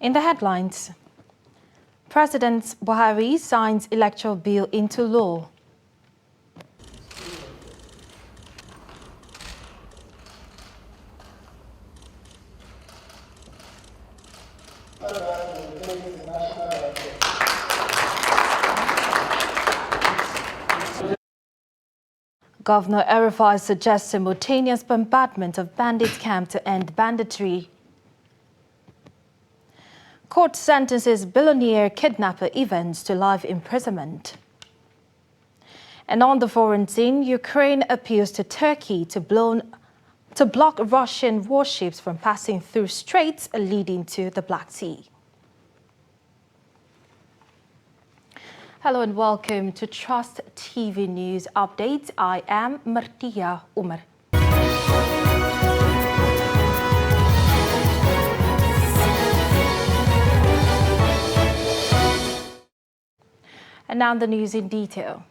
In the headlines, President Buhari signs electoral bill into law. Governor El-Rufai suggests simultaneous bombardment of bandit camp to end banditry. Court sentences billionaire kidnapper Evans to life imprisonment. And on the foreign scene, Ukraine appeals to Turkey to block Russian warships from passing through straits leading to the Black Sea. Hello and welcome to Trust TV News Updates. I am Martia Umar. And now the news in detail.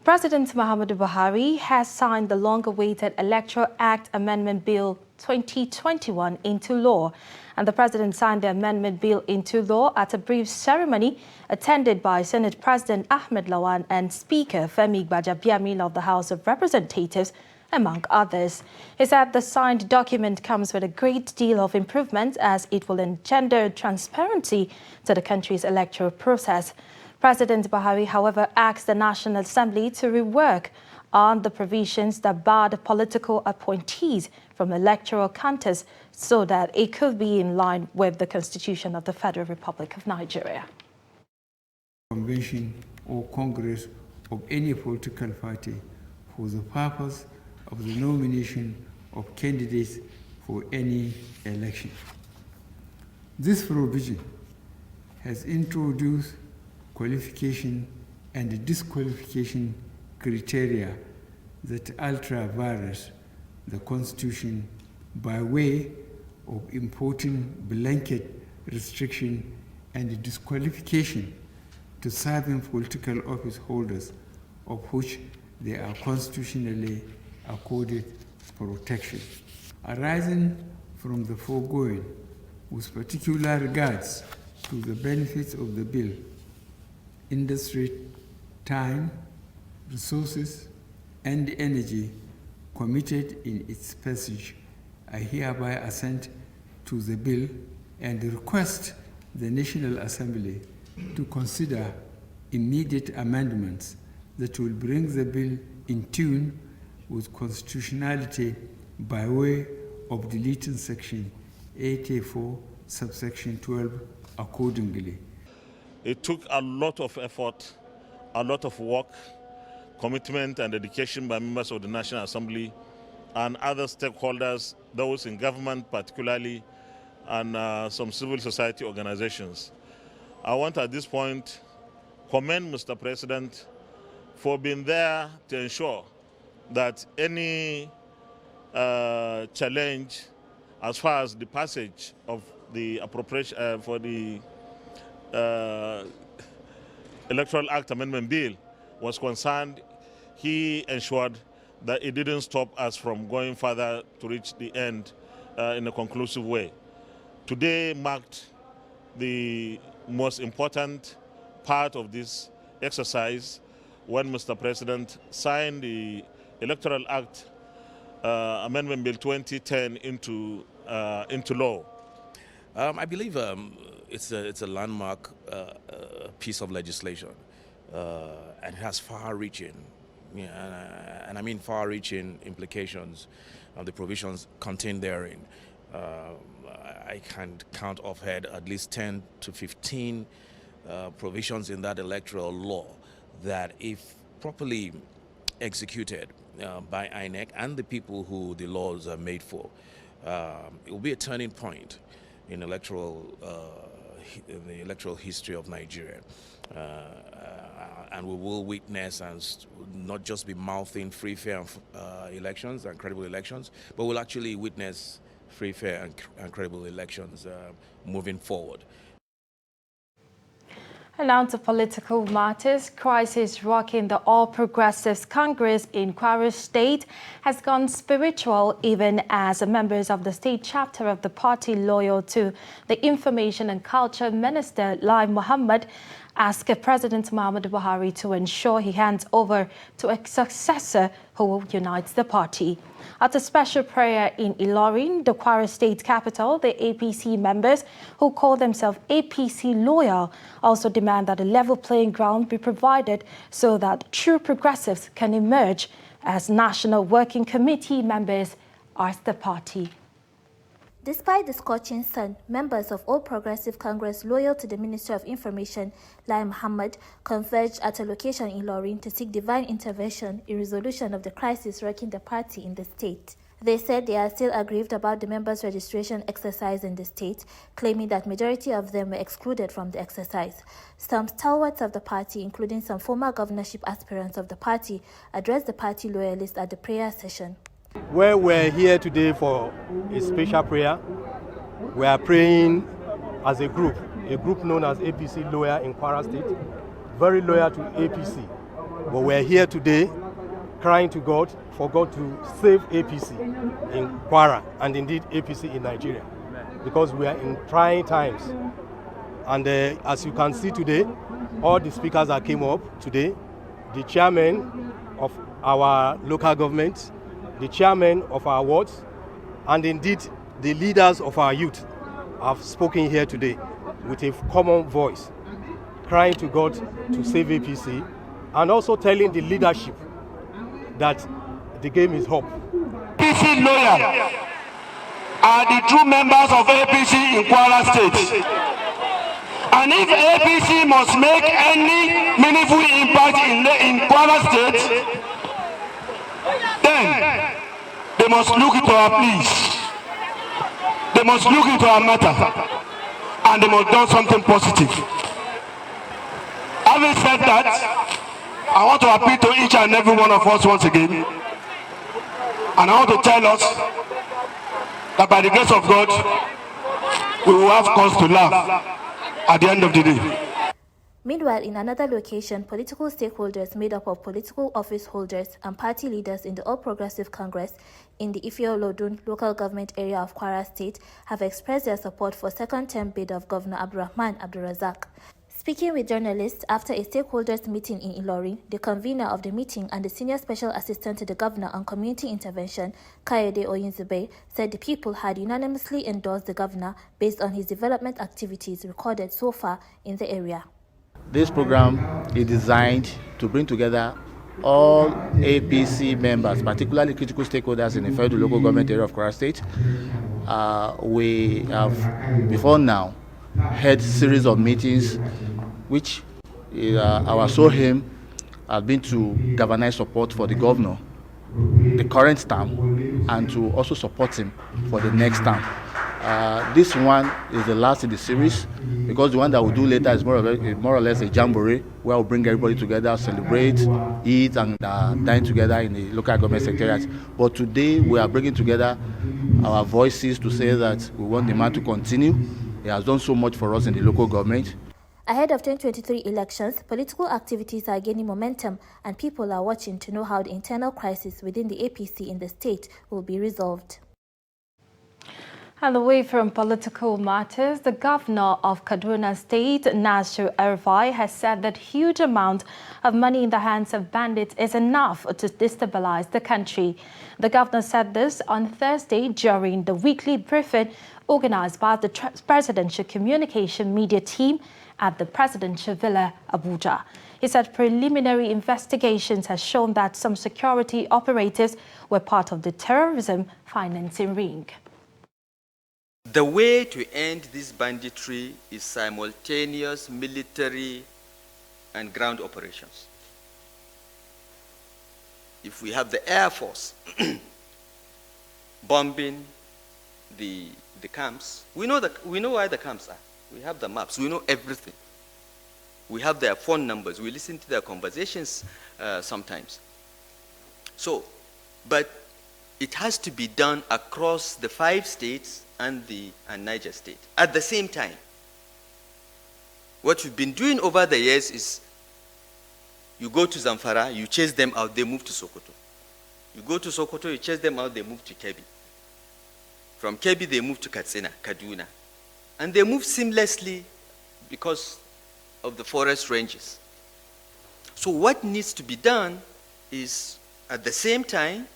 President Muhammadu Buhari has signed the long-awaited Electoral Act Amendment Bill 2021 into law, and the president signed the amendment bill into law at a brief ceremony attended by Senate President Ahmed Lawan and Speaker Femi Gbajabiamila of the House of Representatives, among others. He said the signed document comes with a great deal of improvement as it will engender transparency to the country's electoral process. President Buhari, however, asked the National Assembly to rework on the provisions that barred political appointees from electoral contests so that it could be in line with the Constitution of the Federal Republic of Nigeria. Convention or Congress of any political party for the purpose of the nomination of candidates for any election. This provision has introduced qualification and disqualification criteria that alter various the Constitution by way of importing blanket restriction and disqualification to serving political office holders, of which they are constitutionally accorded protection. Arising from the foregoing, with particular regards to the benefits of the bill, industry, time, resources, and energy committed in its passage, I hereby assent to the bill and request the National Assembly to consider immediate amendments that will bring the bill in tune with constitutionality by way of deleting Section 84, subsection 12 accordingly. It took a lot of effort, a lot of work, commitment and dedication by members of the National Assembly and other stakeholders, those in government particularly, and some civil society organizations. I want at this point commend Mr. President for being there to ensure that any challenge as far as the passage of the appropriation for the Electoral Act Amendment Bill was concerned, he ensured that it didn't stop us from going further to reach the end in a conclusive way. Today marked the most important part of this exercise when Mr. President signed the Electoral Act Amendment Bill 2010 into law. I believe it's a landmark piece of legislation, and it has far-reaching, and I mean far-reaching implications of the provisions contained therein. I can count offhand at least 10 to 15 provisions in that electoral law that, if properly executed by INEC and the people who the laws are made for, it will be a turning point in the electoral history of Nigeria. And we will witness and not just be mouthing free, fair elections and credible elections, but we'll actually witness free, fair and credible elections moving forward. And now to political matters. Crisis rocking the All Progressives Congress in Kwara State has gone spiritual, even as members of the state chapter of the party loyal to the Information and Culture Minister, Lai Mohammed, asked President Muhammadu Buhari to ensure he hands over to a successor who unites the party. At a special prayer in Ilorin, the Kwara State capital, the APC members who call themselves APC Loyal also demand that a level playing ground be provided so that true progressives can emerge as National Working Committee members, asked the party. Despite the scorching sun, members of All Progressive Congress loyal to the Minister of Information, Lai Mohammed, converged at a location in Ilorin to seek divine intervention in resolution of the crisis rocking the party in the state. They said they are still aggrieved about the members' registration exercise in the state, claiming that majority of them were excluded from the exercise. Some stalwarts of the party, including some former governorship aspirants of the party, addressed the party loyalists at the prayer session. Well, we're here today for a special prayer. We are praying as a group known as APC Loyal in Kwara State, very loyal to APC. But we're here today crying to God for God to save APC in Kwara and indeed APC in Nigeria, because we are in trying times. And as you can see today, all the speakers that came up today, the chairman of our local government, the chairman of our wards, and indeed the leaders of our youth have spoken here today with a common voice, crying to God to save APC and also telling the leadership that the game is up. APC Loyal are the true members of APC in Kwara State. And if APC must make any meaningful impact in Kwara State, then they must look into our pleas. They must look into our matter. And they must do something positive. Having said that, I want to appeal to each and every one of us once again. And I want to tell us that by the grace of God, we will have cause to laugh at the end of the day. Meanwhile, in another location, political stakeholders made up of political office holders and party leaders in the All Progressive Congress in the Ifeolodun local government area of Kwara State have expressed their support for second-term bid of Governor Abdulrahman Abdulrazak. Speaking with journalists after a stakeholders meeting in Ilorin, the convener of the meeting and the senior special assistant to the governor on community intervention, Kayode Oyinzube, said the people had unanimously endorsed the governor based on his development activities recorded so far in the area. This program is designed to bring together all APC members, particularly critical stakeholders in the federal local government area of Kwara State. We have, before now, had a series of meetings which our sole aim has been to galvanize support for the governor, the current term, and to also support him for the next term. This one is the last in the series, because the one that we'll do later is more or less a jamboree where we'll bring everybody together, celebrate, eat, and dine together in the local government secretariat. But today we are bringing together our voices to say that we want the man to continue. He has done so much for us in the local government. Ahead of 2023 elections, political activities are gaining momentum and people are watching to know how the internal crisis within the APC in the state will be resolved. And away from political matters, the governor of Kaduna State, Nasir El-Rufai, has said that huge amount of money in the hands of bandits is enough to destabilize the country. The governor said this on Thursday during the weekly briefing organized by the Presidential Communication Media Team at the Presidential Villa, Abuja. He said preliminary investigations has shown that some security operatives were part of the terrorism financing ring. The way to end this banditry is simultaneous military and ground operations. If we have the Air Force bombing the camps, we know where the camps are. We have the maps. We know everything. We have their phone numbers. We listen to their conversations sometimes. So, but it has to be done across the 5 states and Niger State at the same time. What we've been doing over the years is you go to Zamfara, you chase them out, they move to Sokoto. You go to Sokoto, you chase them out, they move to Kebbi. From Kebbi, they move to Katsina, Kaduna. And they move seamlessly because of the forest ranges. So what needs to be done is, at the same time,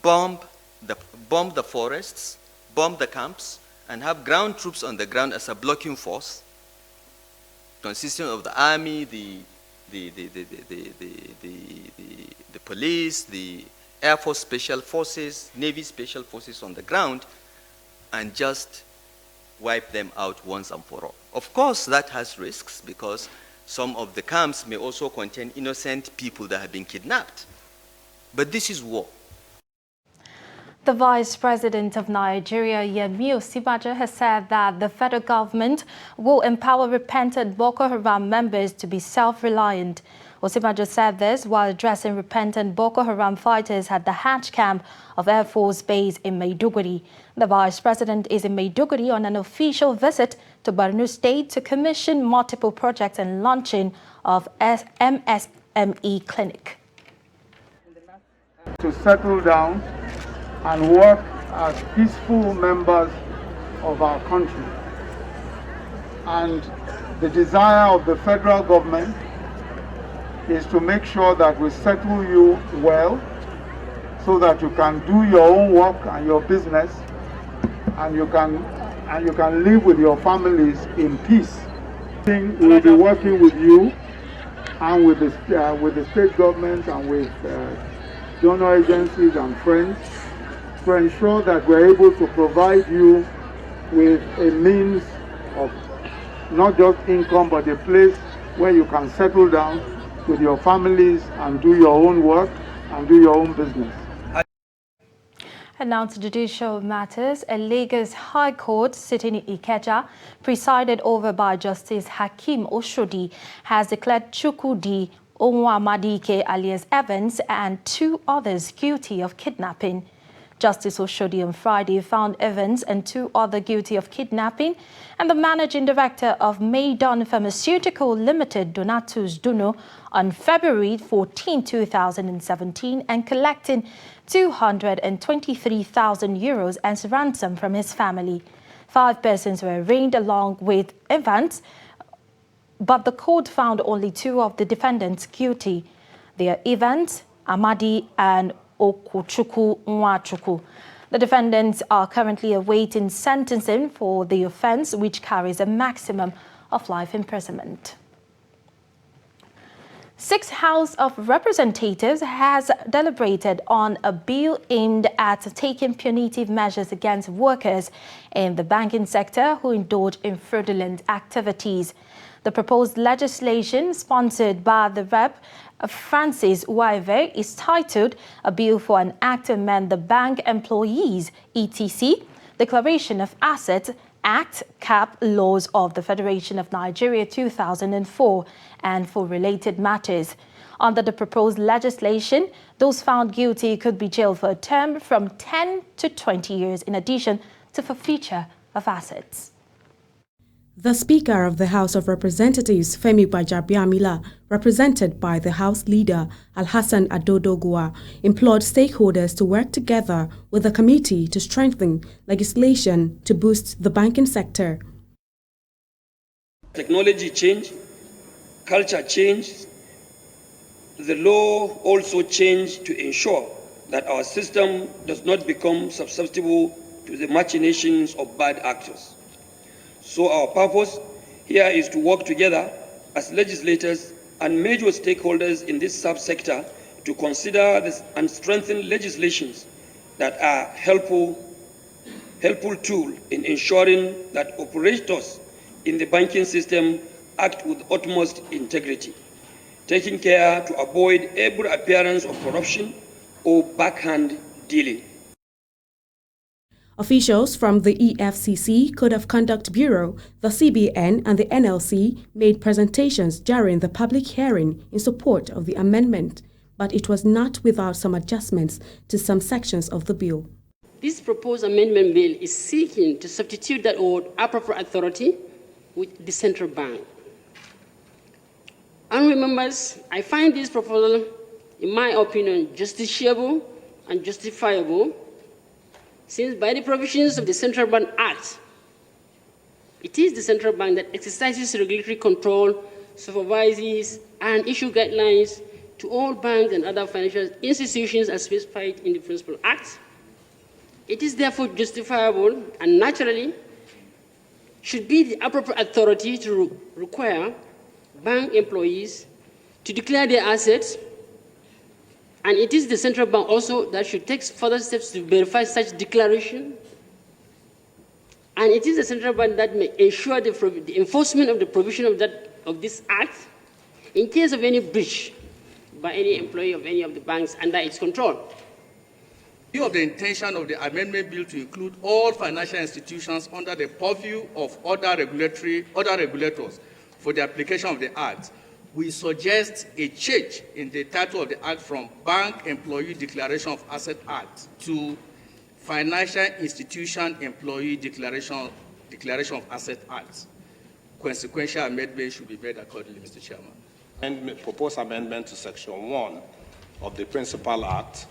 bomb the forests, bomb the camps, and have ground troops on the ground as a blocking force, consisting of the army, the police, the Air Force Special Forces, Navy Special Forces on the ground, and just wipe them out once and for all. Of course, that has risks because some of the camps may also contain innocent people that have been kidnapped. But this is war. The Vice President of Nigeria, Yemi Osibajo, has said that the federal government will empower repentant Boko Haram members to be self-reliant. Osibajo said this while addressing repentant Boko Haram fighters at the Hatch camp of Air Force Base in Maiduguri. The Vice President is in Maiduguri on an official visit to Borno State to commission multiple projects and launching of MSME clinic. To settle down and work as peaceful members of our country. And the desire of the federal government is to make sure that we settle you well so that you can do your own work and your business and you can live with your families in peace. We will be working with you and with the state government and with donor agencies and friends to ensure that we're able to provide you with a means of not just income but a place where you can settle down with your families and do your own work and do your own business. And now to judicial matters. A Lagos High Court sitting in Ikeja, presided over by Justice Hakeem Oshodi, has declared Chukwudi Onwamadike alias Evans and 2 others guilty of kidnapping. Justice Oshodi on Friday found Evans and 2 others guilty of kidnapping and the managing director of Maidon Pharmaceutical Limited, Donatus Duno, on February 14, 2017 and collecting 223,000 euros as ransom from his family. 5 persons were arraigned along with Evans, but the court found only 2 of the defendants guilty. They are Evans, Amadi and Okuchukwu Nwachukwu. The defendants are currently awaiting sentencing for the offense, which carries a maximum of life imprisonment. 6 House of Representatives has deliberated on a bill aimed at taking punitive measures against workers in the banking sector who indulge in fraudulent activities. The proposed legislation, sponsored by the Rep. Francis Uwaive, is titled A Bill for an Act to Amend the Bank Employees (ETC) Declaration of Assets Act (CAP) laws of the Federation of Nigeria 2004 and for related matters. Under the proposed legislation, those found guilty could be jailed for a term from 10 to 20 years in addition to forfeiture of assets. The Speaker of the House of Representatives, Femi Gbajabiamila, represented by the House Leader, Alhassan Adodogwa, implored stakeholders to work together with the committee to strengthen legislation to boost the banking sector. Technology change, culture change, the law also changed to ensure that our system does not become susceptible to the machinations of bad actors. So our purpose here is to work together as legislators and major stakeholders in this subsector to consider this and strengthen legislations that are helpful tool in ensuring that operators in the banking system act with utmost integrity, taking care to avoid every appearance of corruption or backhand dealing. Officials from the EFCC, Code of Conduct Bureau, the CBN and the NLC made presentations during the public hearing in support of the amendment, but it was not without some adjustments to some sections of the bill. This proposed amendment bill is seeking to substitute that word appropriate authority with the central bank. Honourable members, I find this proposal, in my opinion, justiciable and justifiable, since by the provisions of the Central Bank Act, it is the central bank that exercises regulatory control, supervises, and issues guidelines to all banks and other financial institutions as specified in the Principal Act. It is therefore justifiable and naturally should be the appropriate authority to require bank employees to declare their assets, and it is the central bank also that should take further steps to verify such declaration, and it is the central bank that may ensure the enforcement of the provision of this act in case of any breach by any employee of any of the banks under its control. Of the intention of the amendment bill to include all financial institutions under the purview of other regulators for the application of the Act, we suggest a change in the title of the Act from Bank Employee Declaration of Asset Act to Financial Institution Employee Declaration of Asset Act. Consequential amendment should be made accordingly, Mr. Chairman. Proposed amendment to Section 1 of the Principal Act,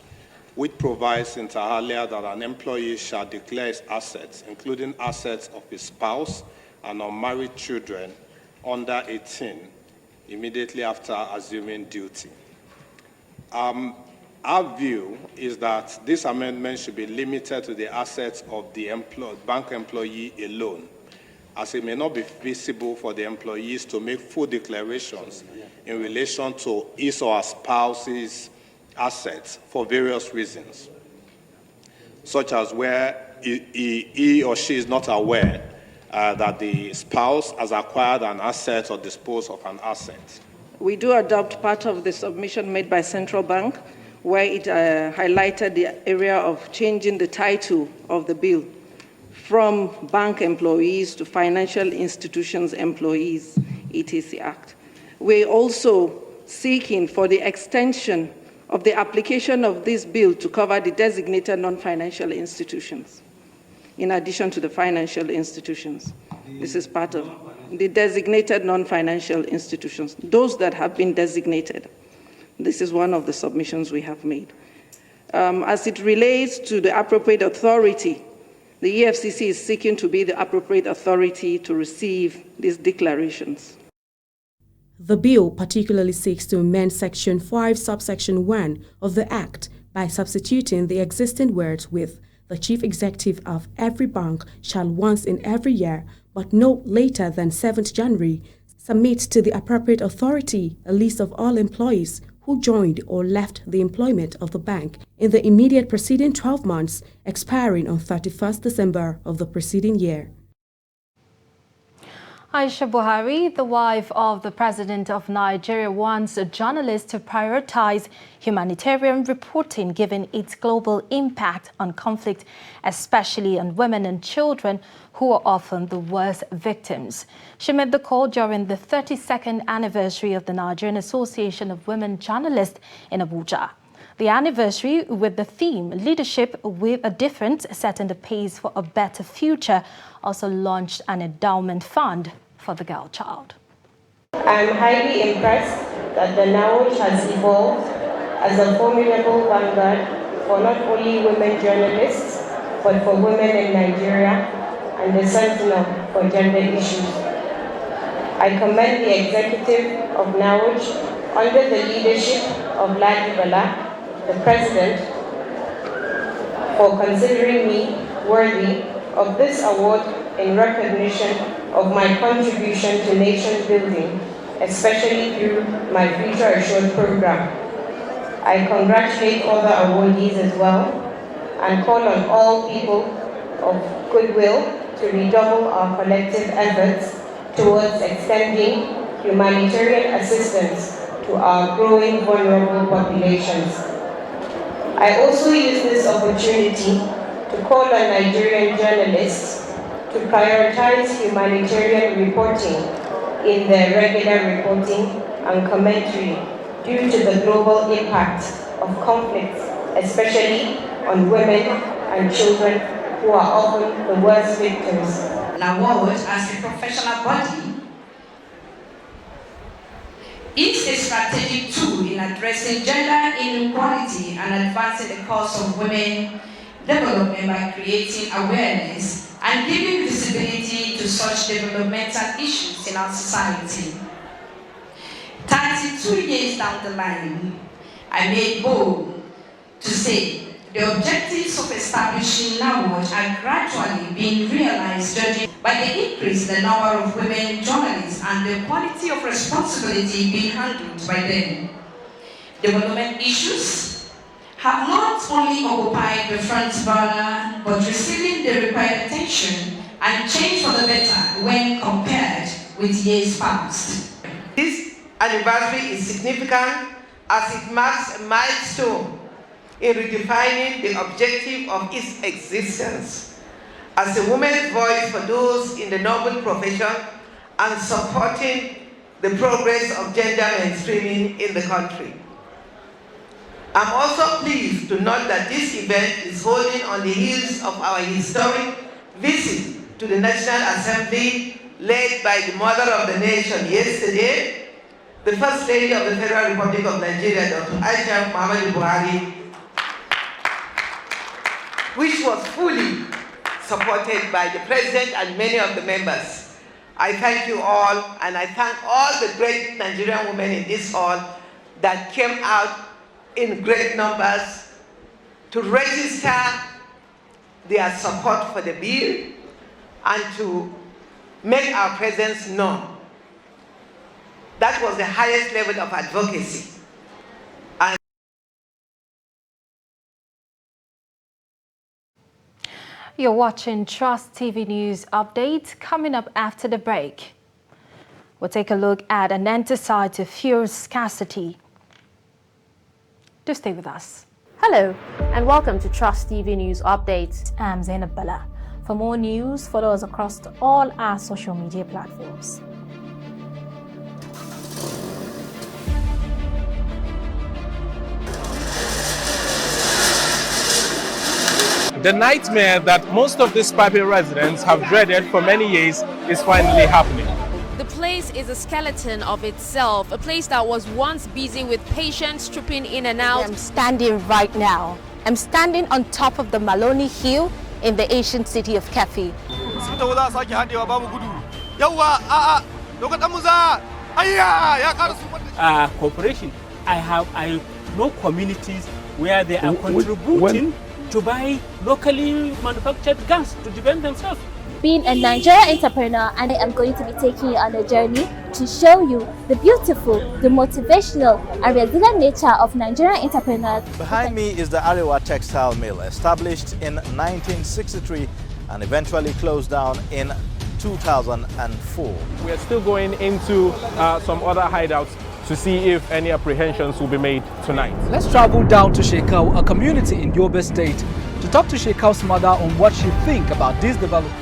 which provides inter alia that an employee shall declare his assets, including assets of his spouse and unmarried children under 18, immediately after assuming duty. Our view is that this amendment should be limited to the assets of the bank employee alone, as it may not be feasible for the employees to make full declarations in relation to his or her spouse's assets for various reasons, such as where he or she is not aware that the spouse has acquired an asset or disposed of an asset. We do adopt part of the submission made by Central Bank, where it highlighted the area of changing the title of the bill from bank employees to financial institutions employees, ETC Act. We're also seeking for the extension of the application of this bill to cover the designated non-financial institutions, in addition to the financial institutions. This is part of the designated non-financial institutions, those that have been designated. This is one of the submissions we have made. As it relates to the appropriate authority, the EFCC is seeking to be the appropriate authority to receive these declarations. The bill particularly seeks to amend Section 5, subsection 1 of the Act by substituting the existing words with "The Chief Executive of every bank shall once in every year, but no later than 7th January, submit to the appropriate authority a list of all employees who joined or left the employment of the bank in the immediate preceding 12 months, expiring on 31st December of the preceding year." Aisha Buhari, the wife of the President of Nigeria, wants journalists to prioritize humanitarian reporting given its global impact on conflict, especially on women and children who are often the worst victims. She made the call during the 32nd anniversary of the Nigerian Association of Women Journalists in Abuja. The anniversary, with the theme "Leadership with a Difference, Setting the Pace for a Better Future," also launched an endowment fund for the girl child. I'm highly impressed that the NAOJ has evolved as a formidable vanguard for not only women journalists, but for women in Nigeria and the sentinel for gender issues. I commend the executive of NAOJ under the leadership of Ladi Bala, the president, for considering me worthy of this award in recognition of my contribution to nation building, especially through my Future Assured program. I congratulate all the awardees as well and call on all people of goodwill to redouble our collective efforts towards extending humanitarian assistance to our growing vulnerable populations. I also use this opportunity to call on Nigerian journalists to prioritize humanitarian reporting in their regular reporting and commentary due to the global impact of conflicts, especially on women and children who are often the worst victims. NAWOJ, as a professional body, is a strategic tool in addressing gender inequality and advancing the cause of women development by creating awareness and giving visibility to such developmental issues in our society. 32 years down the line, I made bold to say the objectives of establishing NAWOJ are gradually being realized judging by the increase in the number of women journalists and the quality of responsibility being handled by them. Development issues have not only occupied the front burner, but receiving the required attention and change for the better when compared with years past. This anniversary is significant as it marks a milestone in redefining the objective of its existence as a woman's voice for those in the noble profession and supporting the progress of gender mainstreaming in the country. I'm also pleased to note that this event is holding on the heels of our historic visit to the National Assembly led by the Mother of the Nation yesterday, the First Lady of the Federal Republic of Nigeria, Dr. Aisha Muhammadu Buhari, which was fully supported by the President and many of the members. I thank you all, and I thank all the great Nigerian women in this hall that came out in great numbers to register their support for the bill and to make our presence known. That was the highest level of advocacy. You're watching Trust TV News Update. Coming up after the break, we'll take a look at an end-to-side to fuel scarcity. Do stay with us. Hello, and welcome to Trust TV News Update. I'm Zainab Bala. For more news, follow us across all our social media platforms. The nightmare that most of these Pape residents have dreaded for many years is finally happening. The place is a skeleton of itself, a place that was once busy with patients trooping in and out. I'm standing right now. I'm standing on top of the Maloney Hill in the ancient city of Kefi. Cooperation. I know communities where they are contributing to buy locally manufactured gas to defend themselves. Being a Nigerian entrepreneur, and I am going to be taking you on a journey to show you the beautiful, the motivational and resilient nature of Nigerian entrepreneurs. Behind me is the Arewa Textile Mill, established in 1963 and eventually closed down in 2004. We are still going into some other hideouts to see if any apprehensions will be made tonight. Let's travel down to Shekau, a community in Yobe State, to talk to Shekau's mother on what she thinks about this development.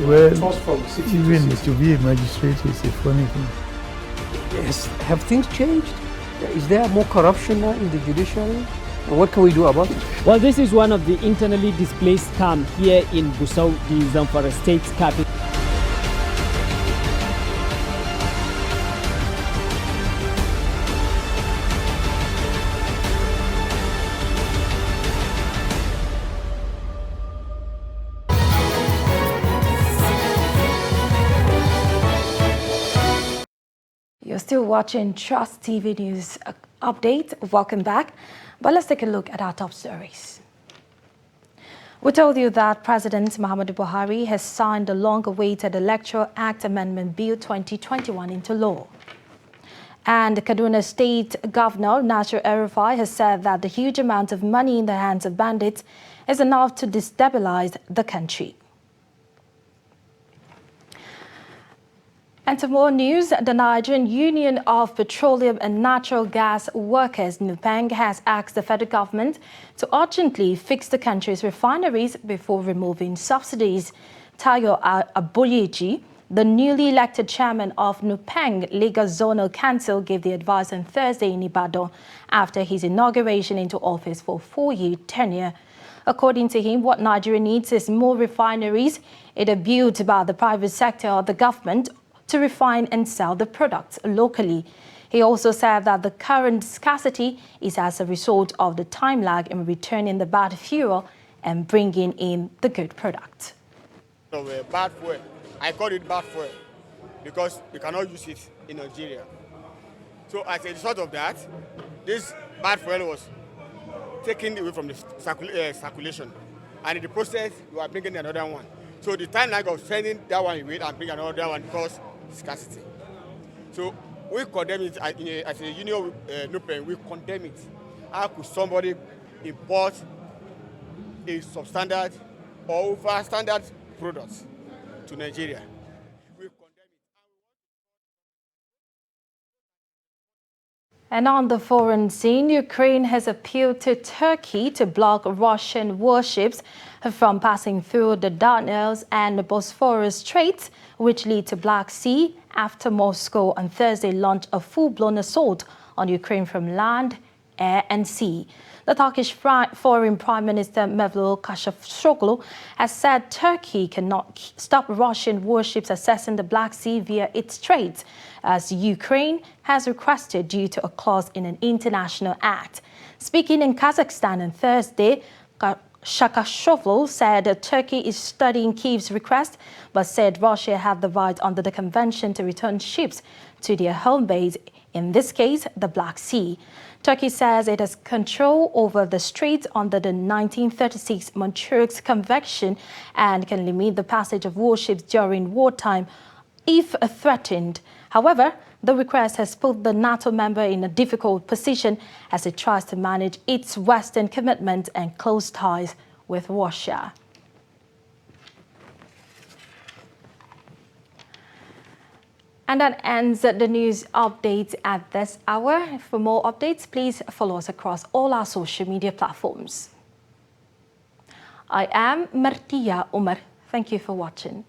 Well, even to be a magistrate is a funny thing. Yes. Have things changed? Is there more corruption now in the judiciary? And what can we do about it? Well, this is one of the internally displaced camps here in Gusau, the Zamfara State capital. You're still watching Trust TV News Update. Welcome back. But let's take a look at our top stories. We told you that President Muhammadu Buhari has signed the long-awaited Electoral Act Amendment Bill 2021 into law. And Kaduna State Governor Nasir El-Rufai has said that the huge amount of money in the hands of bandits is enough to destabilize the country. And to more news, the Nigerian Union of Petroleum and Natural Gas Workers, NUPENG, has asked the federal government to urgently fix the country's refineries before removing subsidies. Tayo Aboyeji The newly elected chairman of Nupeng Lagos Zonal Council gave the advice on Thursday in Ibadan after his inauguration into office for a 4-year tenure. According to him, what Nigeria needs is more refineries, either built by the private sector or the government, to refine and sell the products locally. He also said that the current scarcity is as a result of the time lag in returning the bad fuel and bringing in the good product. So, bad fuel. I call it bad fuel because we cannot use it in Nigeria. So as a result of that, this bad fuel was taken away from the circulation. And in the process, we are bringing another one. So the time lag of sending that one away and bringing another one causes scarcity. So we condemn it as a union, Nupeng, we condemn it. How could somebody import a substandard or overstandard products to Nigeria? We condemn it. And on the foreign scene, Ukraine has appealed to Turkey to block Russian warships from passing through the Dardanelles and the Bosphorus Straits, which lead to Black Sea, after Moscow on Thursday launched a full-blown assault on Ukraine from land, air and sea. The Turkish Foreign Prime Minister Mevlut Cavusoglu has said Turkey cannot stop Russian warships accessing the Black Sea via its straits, as Ukraine has requested due to a clause in an international act. Speaking in Kazakhstan on Thursday, Cavusoglu said that Turkey is studying Kyiv's request, but said Russia had the right under the convention to return ships to their home base, in this case, the Black Sea. Turkey says it has control over the straits under the 1936 Montreux Convention and can limit the passage of warships during wartime if threatened. However, the request has put the NATO member in a difficult position as it tries to manage its Western commitment and close ties with Russia. And that ends the news updates at this hour. For more updates, please follow us across all our social media platforms. I am Martia Umar. Thank you for watching.